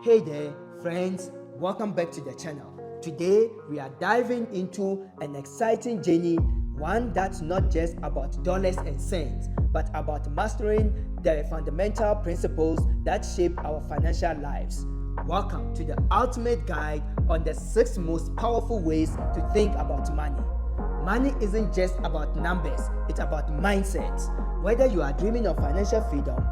Hey there, friends, welcome back to the channel. Today, we are diving into an exciting journey, one that's not just about dollars and cents, but about mastering the fundamental principles that shape our financial lives. Welcome to the ultimate guide on the 6 most powerful ways to think about money. Money isn't just about numbers, it's about mindsets. Whether you are dreaming of financial freedom,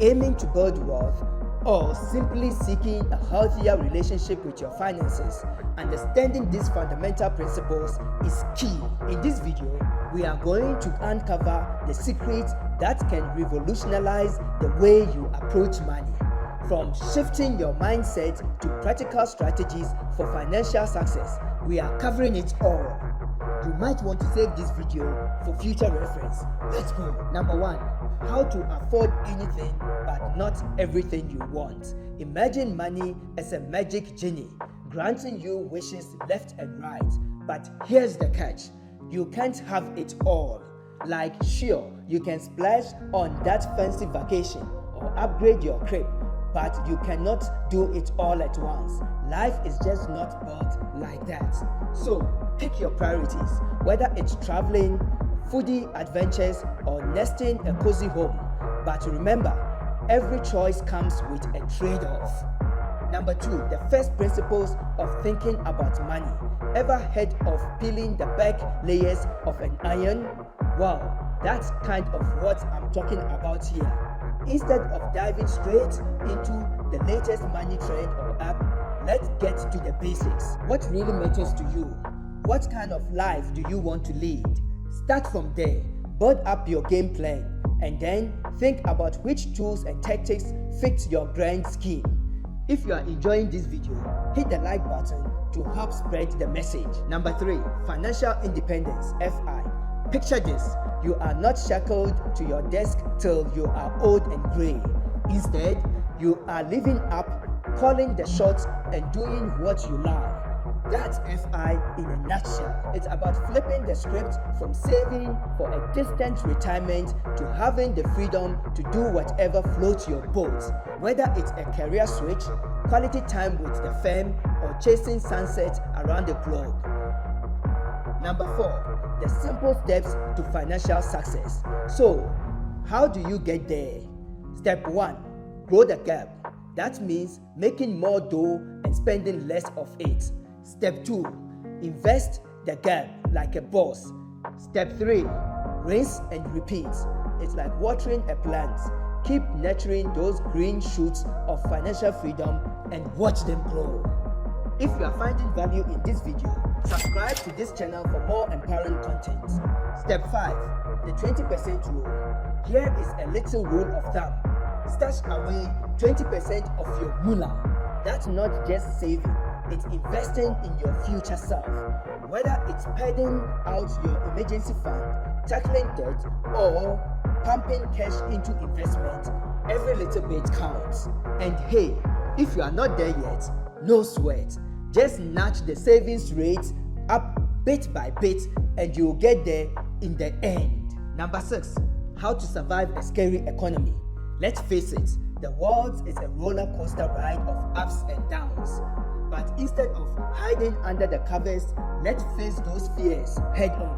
aiming to build wealth, or simply seeking a healthier relationship with your finances, understanding these fundamental principles is key. In this video, we are going to uncover the secrets that can revolutionize the way you approach money. From shifting your mindset to practical strategies for financial success, we are covering it all. You might want to save this video for future reference. Let's go. Number 1. How to afford anything but not everything you want. Imagine money as a magic genie, granting you wishes left and right. But here's the catch. You can't have it all. Like, sure, you can splash on that fancy vacation or upgrade your crib, but you cannot do it all at once. Life is just not built like that. So, pick your priorities, whether it's traveling, foodie adventures, or nesting a cozy home. But remember, every choice comes with a trade-off. Number 2, the first principles of thinking about money. Ever heard of peeling the back layers of an onion? Wow, that's kind of what I'm talking about here. Instead of diving straight into the latest money trend or app, let's get to the basics. What really matters to you? What kind of life do you want to lead? Start from there, build up your game plan, and then think about which tools and tactics fit your grand scheme. If you are enjoying this video, hit the like button to help spread the message. Number 3, financial independence, FI. Picture this, you are not shackled to your desk till you are old and grey. Instead, you are living up, calling the shots, and doing what you love. That's FI in a nutshell. It's about flipping the script from saving for a distant retirement to having the freedom to do whatever floats your boat. Whether it's a career switch, quality time with the fam, or chasing sunset around the globe. Number 4, the simple steps to financial success. So, how do you get there? Step 1, grow the gap. That means making more dough and spending less of it. Step 2, invest the gap like a boss. Step 3, rinse and repeat. It's like watering a plant. Keep nurturing those green shoots of financial freedom and watch them grow. If you are finding value in this video, subscribe to this channel for more empowering content. Step 5, the 20% rule. Here is a little rule of thumb. Stash away 20% of your moolah. That's not just saving. It's investing in your future self. Whether it's padding out your emergency fund, tackling debt, or pumping cash into investment, every little bit counts. And hey, if you are not there yet, no sweat. Just nudge the savings rate up bit by bit and you'll get there in the end. Number 6, how to survive a scary economy. Let's face it, the world is a roller coaster ride of ups and downs. But instead of hiding under the covers, let's face those fears head on.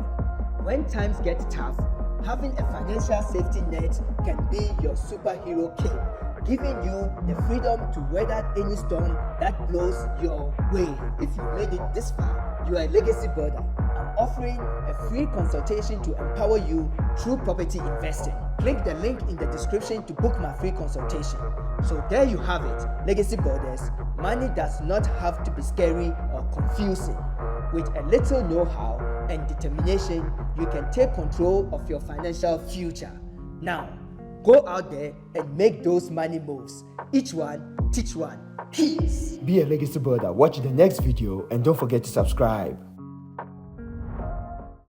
When times get tough, having a financial safety net can be your superhero cape, giving you the freedom to weather any storm that blows your way. If you made it this far, you are a legacy builder. I'm offering a free consultation to empower you through property investing. Click the link in the description to book my free consultation. So there you have it, legacy builders. Money does not have to be scary or confusing. With a little know-how and determination, you can take control of your financial future. Now, go out there and make those money moves. Each one, teach one. Peace. Be a legacy builder. Watch the next video and don't forget to subscribe.